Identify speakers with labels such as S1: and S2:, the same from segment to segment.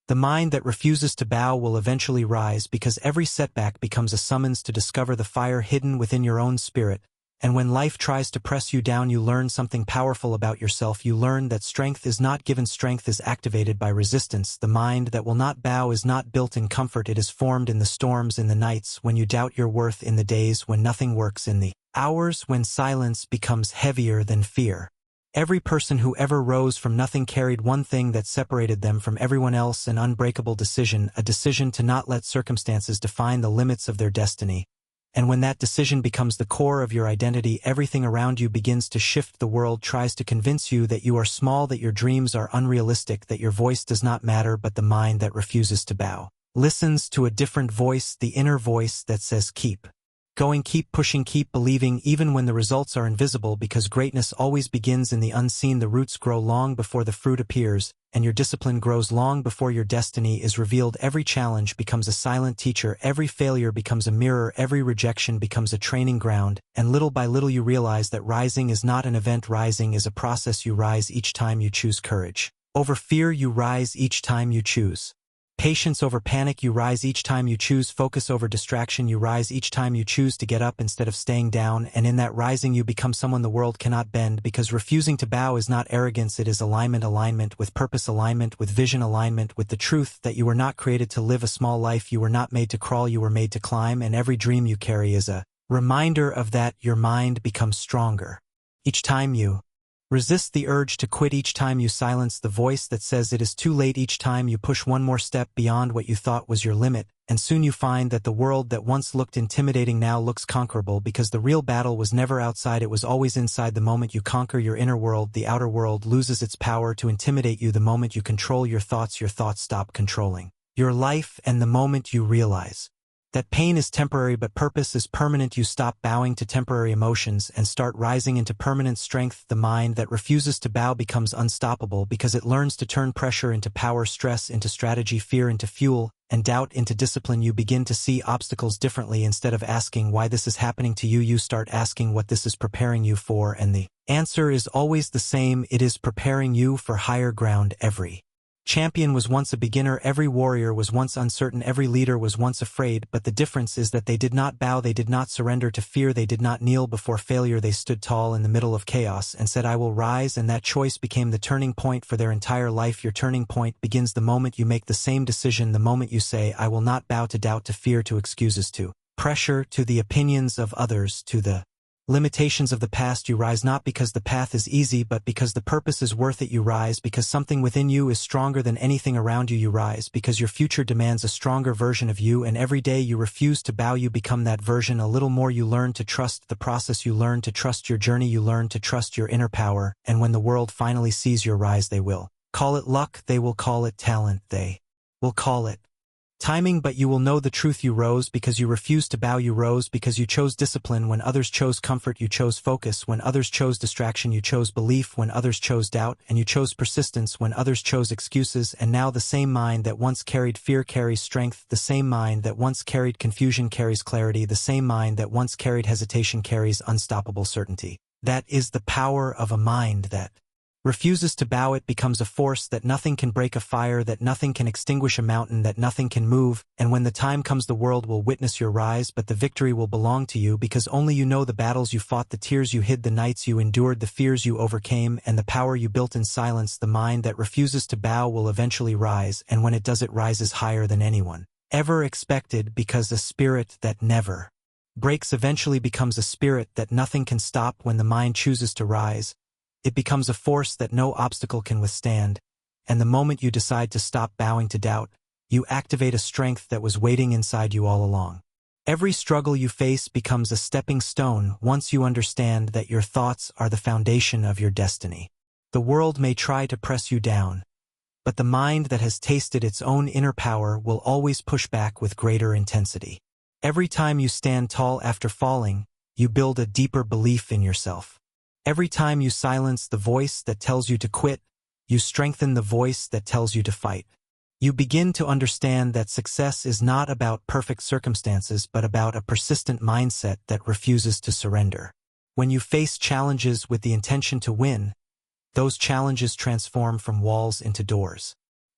S1: The mind that refuses to bow will eventually rise because every setback becomes a summons to discover the fire hidden within your own spirit. And when life tries to press you down, you learn something powerful about yourself. You learn that strength is not given, strength is activated by resistance. The mind that will not bow is not built in comfort, it is formed in the storms, in the nights when you doubt your worth, in the days when nothing works, in the hours when silence becomes heavier than fear. Every person who ever rose from nothing carried one thing that separated them from everyone else: an unbreakable decision, a decision to not let circumstances define the limits of their destiny. And when that decision becomes the core of your identity, everything around you begins to shift. The world tries to convince you that you are small, that your dreams are unrealistic, that your voice does not matter, but the mind that refuses to bow listens to a different voice, the inner voice that says keep going, keep pushing, keep believing, even when the results are invisible, because greatness always begins in the unseen. The roots grow long before the fruit appears, and your discipline grows long before your destiny is revealed. Every challenge becomes a silent teacher, every failure becomes a mirror, every rejection becomes a training ground, and little by little you realize that rising is not an event, rising is a process. You rise each time you choose courage over fear, you rise each time you choose patience over panic, you rise each time you choose focus over distraction, you rise each time you choose to get up instead of staying down, and in that rising you become someone the world cannot bend, because refusing to bow is not arrogance, it is alignment, alignment with purpose, alignment with vision, alignment with the truth that you were not created to live a small life, you were not made to crawl, you were made to climb, and every dream you carry is a reminder of that. Your mind becomes stronger each time you resist the urge to quit, each time you silence the voice that says it is too late, each time you push one more step beyond what you thought was your limit, and soon you find that the world that once looked intimidating now looks conquerable, because the real battle was never outside, it was always inside. The moment you conquer your inner world, the outer world loses its power to intimidate you. The moment you control your thoughts stop controlling your life, and the moment you realize that pain is temporary but purpose is permanent, you stop bowing to temporary emotions and start rising into permanent strength. The mind that refuses to bow becomes unstoppable because it learns to turn pressure into power, stress into strategy, fear into fuel, and doubt into discipline. You begin to see obstacles differently. Instead of asking why this is happening to you, you start asking what this is preparing you for, and the answer is always the same: it is preparing you for higher ground. Every champion was once a beginner, every warrior was once uncertain, every leader was once afraid, but the difference is that they did not bow, they did not surrender to fear, they did not kneel before failure, they stood tall in the middle of chaos and said, I will rise, and that choice became the turning point for their entire life. Your turning point begins the moment you make the same decision, the moment you say, I will not bow to doubt, to fear, to excuses, to pressure, to the opinions of others, to the limitations of the past. You rise not because the path is easy, but because the purpose is worth it. You rise because something within you is stronger than anything around you. You rise because your future demands a stronger version of you, and every day you refuse to bow, you become that version a little more. You learn to trust the process, you learn to trust your journey, you learn to trust your inner power, and when the world finally sees your rise, they will call it luck, they will call it talent, they will call it timing, but you will know the truth. You rose because you refused to bow. You rose because you chose discipline when others chose comfort. You chose focus when others chose distraction. You chose belief when others chose doubt, and you chose persistence when others chose excuses. And now the same mind that once carried fear carries strength. The same mind that once carried confusion carries clarity. The same mind that once carried hesitation carries unstoppable certainty. That is the power of a mind that refuses to bow. It becomes a force that nothing can break, a fire that nothing can extinguish, a mountain that nothing can move. And when the time comes, the world will witness your rise, but the victory will belong to you, because only you know the battles you fought, the tears you hid, the nights you endured, the fears you overcame, and the power you built in silence. The mind that refuses to bow will eventually rise, and when it does, it rises higher than anyone ever expected, because a spirit that never breaks eventually becomes a spirit that nothing can stop. When the mind chooses to rise, it becomes a force that no obstacle can withstand, and the moment you decide to stop bowing to doubt, you activate a strength that was waiting inside you all along. Every struggle you face becomes a stepping stone once you understand that your thoughts are the foundation of your destiny. The world may try to press you down, but the mind that has tasted its own inner power will always push back with greater intensity. Every time you stand tall after falling, you build a deeper belief in yourself. Every time you silence the voice that tells you to quit, you strengthen the voice that tells you to fight. You begin to understand that success is not about perfect circumstances, but about a persistent mindset that refuses to surrender. When you face challenges with the intention to win, those challenges transform from walls into doors.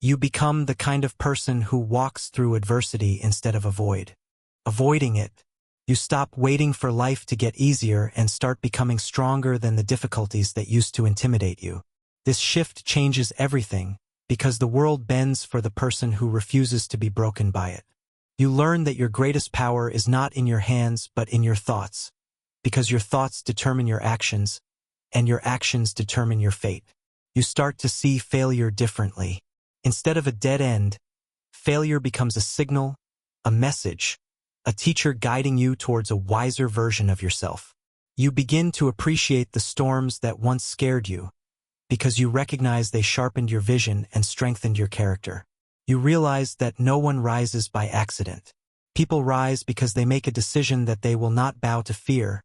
S1: You become the kind of person who walks through adversity instead of avoiding it. You stop waiting for life to get easier and start becoming stronger than the difficulties that used to intimidate you. This shift changes everything, because the world bends for the person who refuses to be broken by it. You learn that your greatest power is not in your hands but in your thoughts, because your thoughts determine your actions, and your actions determine your fate. You start to see failure differently. Instead of a dead end, failure becomes a signal, a message, a teacher guiding you towards a wiser version of yourself. You begin to appreciate the storms that once scared you, because you recognize they sharpened your vision and strengthened your character. You realize that no one rises by accident. People rise because they make a decision that they will not bow to fear,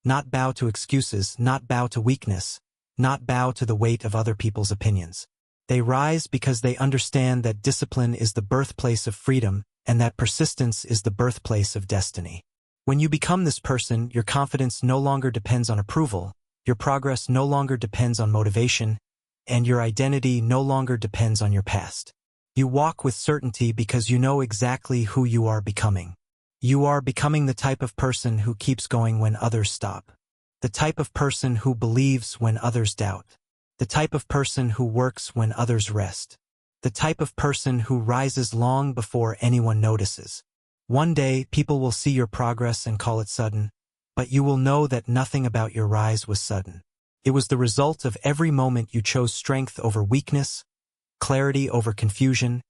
S1: not bow to excuses, not bow to weakness, not bow to the weight of other people's opinions. They rise because they understand that discipline is the birthplace of freedom and that persistence is the birthplace of destiny. When you become this person, your confidence no longer depends on approval, your progress no longer depends on motivation, and your identity no longer depends on your past. You walk with certainty because you know exactly who you are becoming. You are becoming the type of person who keeps going when others stop. The type of person who believes when others doubt. The type of person who works when others rest. The type of person who rises long before anyone notices. One day, people will see your progress and call it sudden, but you will know that nothing about your rise was sudden. It was the result of every moment you chose strength over weakness, clarity over confusion,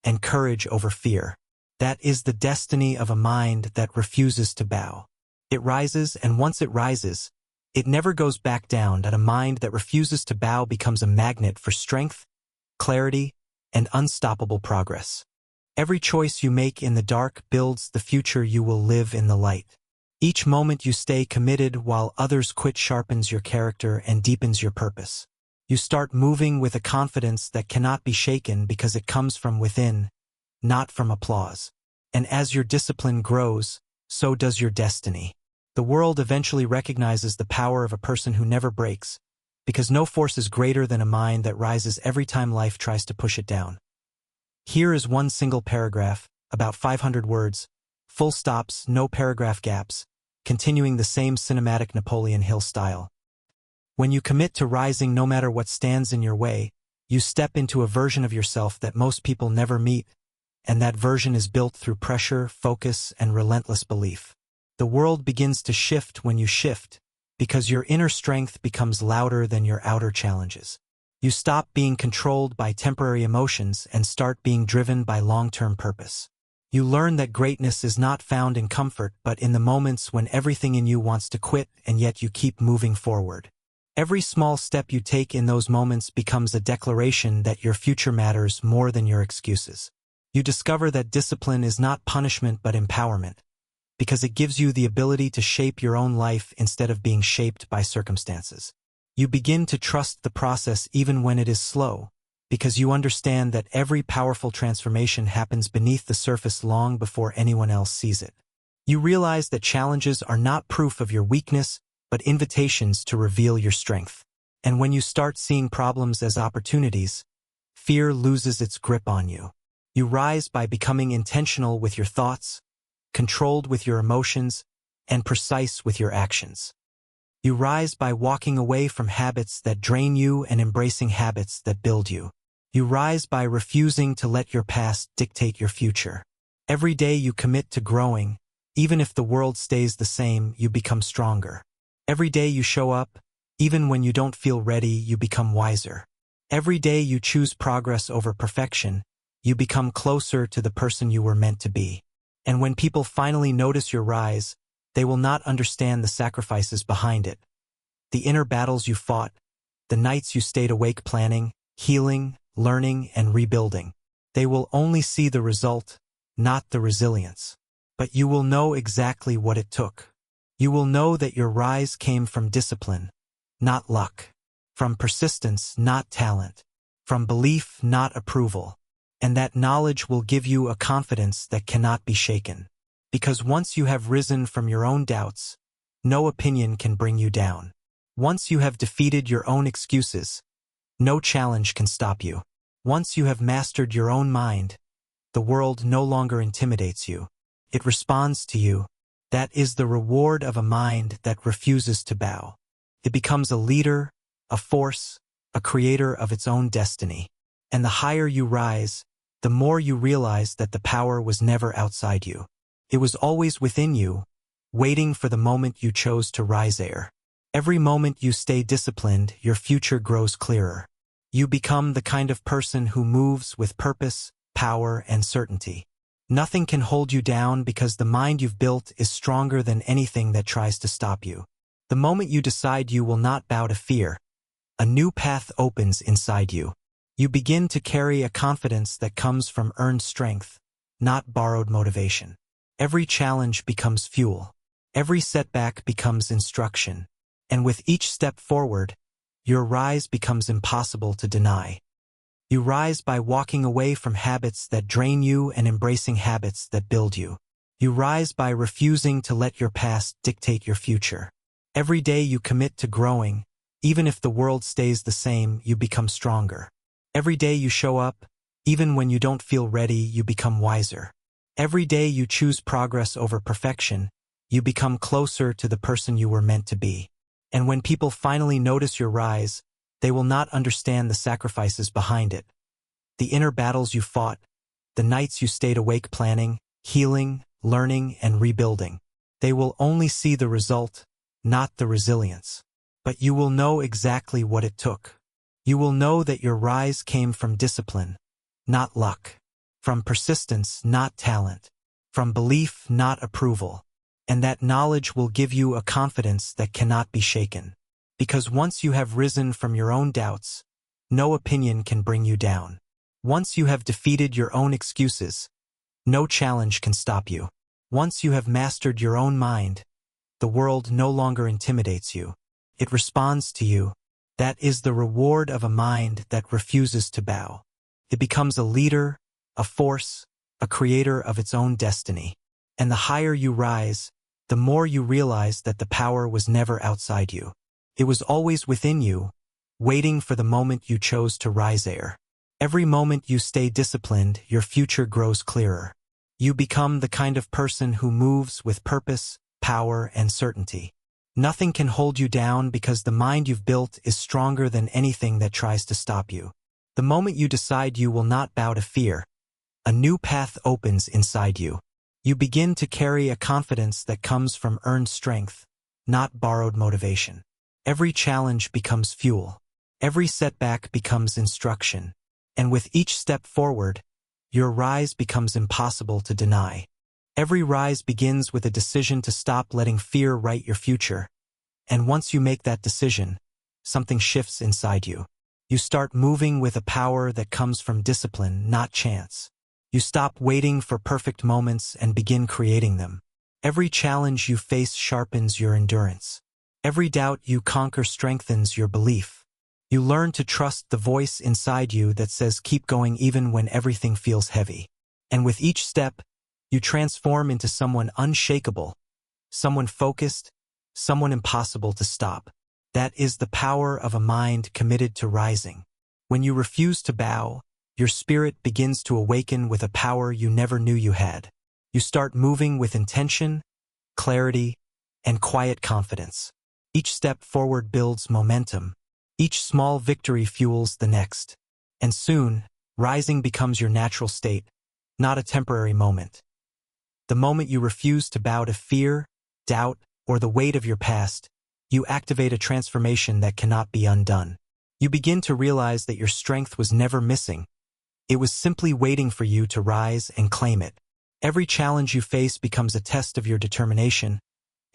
S1: and courage over fear. That is the destiny of a mind that refuses to bow. It rises, and once it rises, it never goes back down. That a mind that refuses to bow becomes a magnet for strength, clarity, and unstoppable progress. Every choice you make in the dark builds the future you will live in the light. Each moment you stay committed while others quit sharpens your character and deepens your purpose. You start moving with a confidence that cannot be shaken because it comes from within, not from applause. And as your discipline grows, so does your destiny. The world eventually recognizes the power of a person who never breaks, because no force is greater than a mind that rises every time life tries to push it down. Here is one single paragraph, about 500 words, full stops, no paragraph gaps, continuing the same cinematic Napoleon Hill style. When you commit to rising no matter what stands in your way, you step into a version of yourself that most people never meet, and that version is built through pressure, focus, and relentless belief. The world begins to shift when you shift, because your inner strength becomes louder than your outer challenges. You stop being controlled by temporary emotions and start being driven by long-term purpose. You learn that greatness is not found in comfort but in the moments when everything in you wants to quit and yet you keep moving forward. Every small step you take in those moments becomes a declaration that your future matters more than your excuses. You discover that discipline is not punishment but empowerment, because it gives you the ability to shape your own life instead of being shaped by circumstances. You begin to trust the process even when it is slow, because you understand that every powerful transformation happens beneath the surface long before anyone else sees it. You realize that challenges are not proof of your weakness, but invitations to reveal your strength. And when you start seeing problems as opportunities, fear loses its grip on you. You rise by becoming intentional with your thoughts, controlled with your emotions, and precise with your actions. You rise by walking away from habits that drain you and embracing habits that build you. You rise by refusing to let your past dictate your future. Every day you commit to growing, even if the world stays the same, you become stronger. Every day you show up, even when you don't feel ready, you become wiser. Every day you choose progress over perfection, you become closer to the person you were meant to be. And when people finally notice your rise, they will not understand the sacrifices behind it. The inner battles you fought, the nights you stayed awake planning, healing, learning, and rebuilding. They will only see the result, not the resilience. But you will know exactly what it took. You will know that your rise came from discipline, not luck. From persistence, not talent. From belief, not approval. And that knowledge will give you a confidence that cannot be shaken. Because once you have risen from your own doubts, no opinion can bring you down. Once you have defeated your own excuses, no challenge can stop you. Once you have mastered your own mind, the world no longer intimidates you. It responds to you. That is the reward of a mind that refuses to bow. It becomes a leader, a force, a creator of its own destiny. And the higher you rise, the more you realize that the power was never outside you. It was always within you, waiting for the moment you chose to rise there. Every moment you stay disciplined, your future grows clearer. You become the kind of person who moves with purpose, power, and certainty. Nothing can hold you down because the mind you've built is stronger than anything that tries to stop you. The moment you decide you will not bow to fear, a new path opens inside you. You begin to carry a confidence that comes from earned strength, not borrowed motivation. Every challenge becomes fuel. Every setback becomes instruction. And with each step forward, your rise becomes impossible to deny. You rise by walking away from habits that drain you and embracing habits that build you. You rise by refusing to let your past dictate your future. Every day you commit to growing, even if the world stays the same, you become stronger. Every day you show up, even when you don't feel ready, you become wiser. Every day you choose progress over perfection, you become closer to the person you were meant to be. And when people finally notice your rise, they will not understand the sacrifices behind it. The inner battles you fought, the nights you stayed awake planning, healing, learning, and rebuilding. They will only see the result, not the resilience. But you will know exactly what it took. You will know that your rise came from discipline, not luck. From persistence, not talent. From belief, not approval. And that knowledge will give you a confidence that cannot be shaken. Because once you have risen from your own doubts, no opinion can bring you down. Once you have defeated your own excuses, no challenge can stop you. Once you have mastered your own mind, the world no longer intimidates you. It responds to you. That is the reward of a mind that refuses to bow. It becomes a leader, a force, a creator of its own destiny. And the higher you rise, the more you realize that the power was never outside you. It was always within you, waiting for the moment you chose to rise there. Every moment you stay disciplined, your future grows clearer. You become the kind of person who moves with purpose, power, and certainty. Nothing can hold you down because the mind you've built is stronger than anything that tries to stop you. The moment you decide you will not bow to fear, a new path opens inside you. You begin to carry a confidence that comes from earned strength, not borrowed motivation. Every challenge becomes fuel. Every setback becomes instruction. And with each step forward, your rise becomes impossible to deny. Every rise begins with a decision to stop letting fear write your future. And once you make that decision, something shifts inside you. You start moving with a power that comes from discipline, not chance. You stop waiting for perfect moments and begin creating them. Every challenge you face sharpens your endurance. Every doubt you conquer strengthens your belief. You learn to trust the voice inside you that says keep going even when everything feels heavy. And with each step, you transform into someone unshakable, someone focused, someone impossible to stop. That is the power of a mind committed to rising. When you refuse to bow, your spirit begins to awaken with a power you never knew you had. You start moving with intention, clarity, and quiet confidence. Each step forward builds momentum. Each small victory fuels the next. And soon, rising becomes your natural state, not a temporary moment. The moment you refuse to bow to fear, doubt, or the weight of your past, you activate a transformation that cannot be undone. You begin to realize that your strength was never missing. It was simply waiting for you to rise and claim it. Every challenge you face becomes a test of your determination,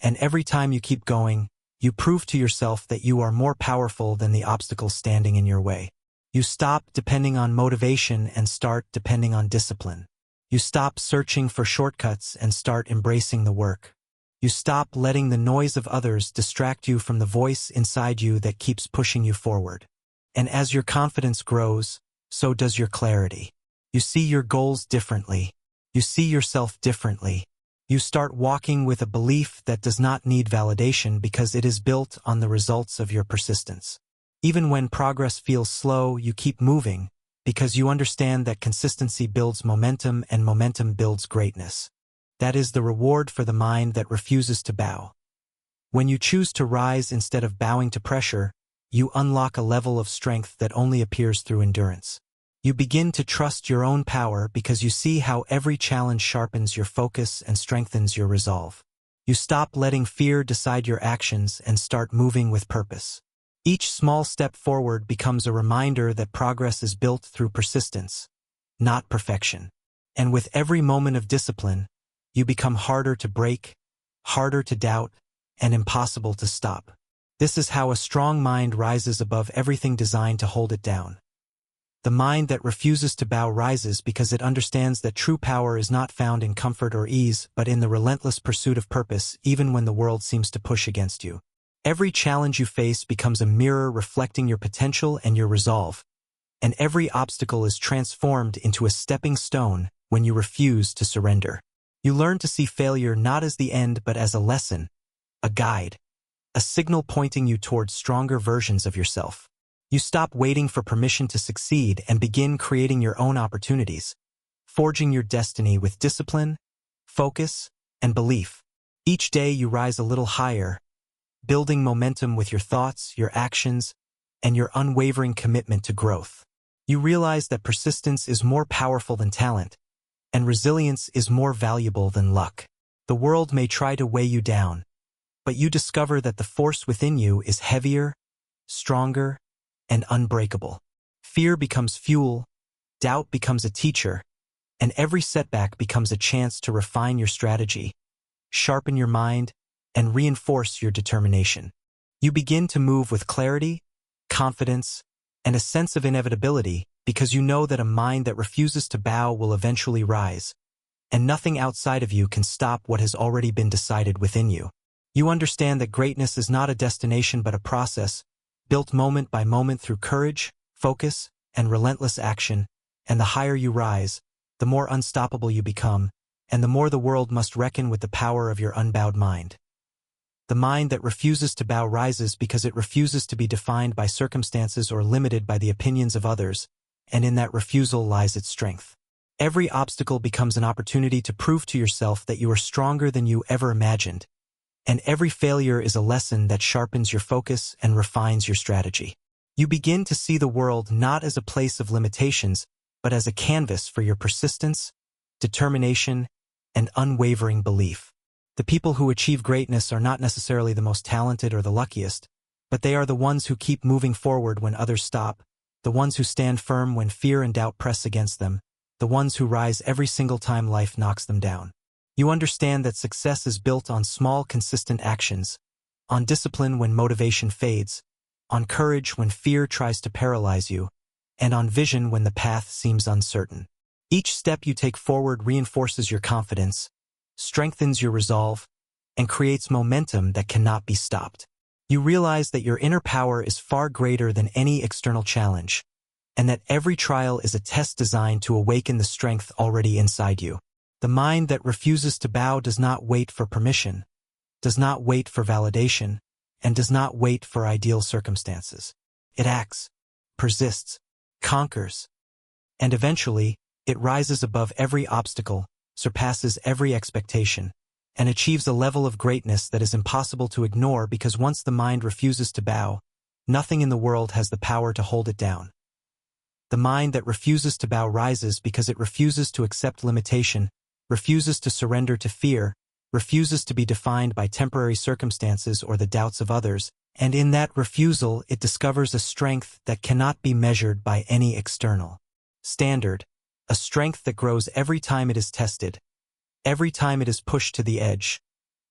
S1: and every time you keep going, you prove to yourself that you are more powerful than the obstacles standing in your way. You stop depending on motivation and start depending on discipline. You stop searching for shortcuts and start embracing the work. You stop letting the noise of others distract you from the voice inside you that keeps pushing you forward. And as your confidence grows, so does your clarity. You see your goals differently. You see yourself differently. You start walking with a belief that does not need validation because it is built on the results of your persistence. Even when progress feels slow, you keep moving, because you understand that consistency builds momentum and momentum builds greatness. That is the reward for the mind that refuses to bow. When you choose to rise instead of bowing to pressure, you unlock a level of strength that only appears through endurance. You begin to trust your own power because you see how every challenge sharpens your focus and strengthens your resolve. You stop letting fear decide your actions and start moving with purpose. Each small step forward becomes a reminder that progress is built through persistence, not perfection. And with every moment of discipline, you become harder to break, harder to doubt, and impossible to stop. This is how a strong mind rises above everything designed to hold it down. The mind that refuses to bow rises because it understands that true power is not found in comfort or ease, but in the relentless pursuit of purpose, even when the world seems to push against you. Every challenge you face becomes a mirror reflecting your potential and your resolve, and every obstacle is transformed into a stepping stone when you refuse to surrender. You learn to see failure not as the end but as a lesson, a guide, a signal pointing you towards stronger versions of yourself. You stop waiting for permission to succeed and begin creating your own opportunities, forging your destiny with discipline, focus, and belief. Each day you rise a little higher, building momentum with your thoughts, your actions, and your unwavering commitment to growth. You realize that persistence is more powerful than talent, and resilience is more valuable than luck. The world may try to weigh you down, but you discover that the force within you is heavier, stronger, and unbreakable. Fear becomes fuel, doubt becomes a teacher, and every setback becomes a chance to refine your strategy, sharpen your mind, and reinforce your determination. You begin to move with clarity, confidence, and a sense of inevitability because you know that a mind that refuses to bow will eventually rise, and nothing outside of you can stop what has already been decided within you. You understand that greatness is not a destination but a process, built moment by moment through courage, focus, and relentless action, and the higher you rise, the more unstoppable you become, and the more the world must reckon with the power of your unbowed mind. The mind that refuses to bow rises because it refuses to be defined by circumstances or limited by the opinions of others, and in that refusal lies its strength. Every obstacle becomes an opportunity to prove to yourself that you are stronger than you ever imagined, and every failure is a lesson that sharpens your focus and refines your strategy. You begin to see the world not as a place of limitations, but as a canvas for your persistence, determination, and unwavering belief. The people who achieve greatness are not necessarily the most talented or the luckiest, but they are the ones who keep moving forward when others stop, the ones who stand firm when fear and doubt press against them, the ones who rise every single time life knocks them down. You understand that success is built on small, consistent actions, on discipline when motivation fades, on courage when fear tries to paralyze you, and on vision when the path seems uncertain. Each step you take forward reinforces your confidence, strengthens your resolve, and creates momentum that cannot be stopped. You realize that your inner power is far greater than any external challenge, and that every trial is a test designed to awaken the strength already inside you. The mind that refuses to bow does not wait for permission, does not wait for validation, and does not wait for ideal circumstances. It acts, persists, conquers, and eventually, it rises above every obstacle, surpasses every expectation, and achieves a level of greatness that is impossible to ignore because once the mind refuses to bow, nothing in the world has the power to hold it down. The mind that refuses to bow rises because it refuses to accept limitation, refuses to surrender to fear, refuses to be defined by temporary circumstances or the doubts of others, and in that refusal it discovers a strength that cannot be measured by any external standard, a strength that grows every time it is tested, every time it is pushed to the edge,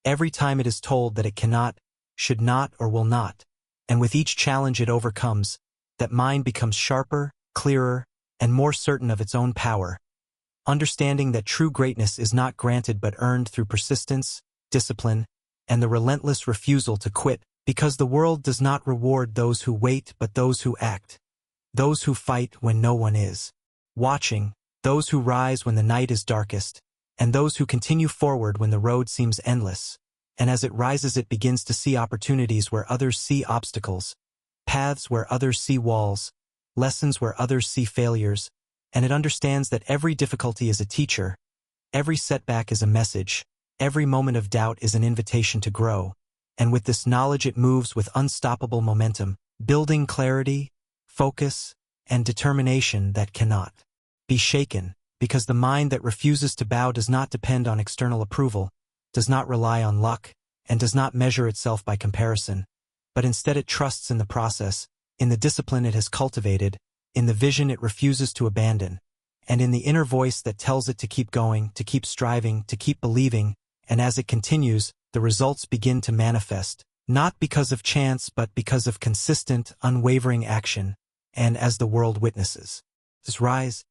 S1: every time it is told that it cannot, should not, or will not, and with each challenge it overcomes, that mind becomes sharper, clearer, and more certain of its own power, understanding that true greatness is not granted but earned through persistence, discipline, and the relentless refusal to quit, because the world does not reward those who wait but those who act, those who fight when no one is watching, those who rise when the night is darkest, and those who continue forward when the road seems endless, and as it rises it begins to see opportunities where others see obstacles, paths where others see walls, lessons where others see failures, and it understands that every difficulty is a teacher, every setback is a message, every moment of doubt is an invitation to grow, and with this knowledge it moves with unstoppable momentum, building clarity, focus, and determination that cannot be shaken, because the mind that refuses to bow does not depend on external approval, does not rely on luck, and does not measure itself by comparison, but instead it trusts in the process, in the discipline it has cultivated, in the vision it refuses to abandon, and in the inner voice that tells it to keep going, to keep striving, to keep believing, and as it continues, the results begin to manifest, not because of chance but because of consistent, unwavering action, and as the world witnesses. This rise,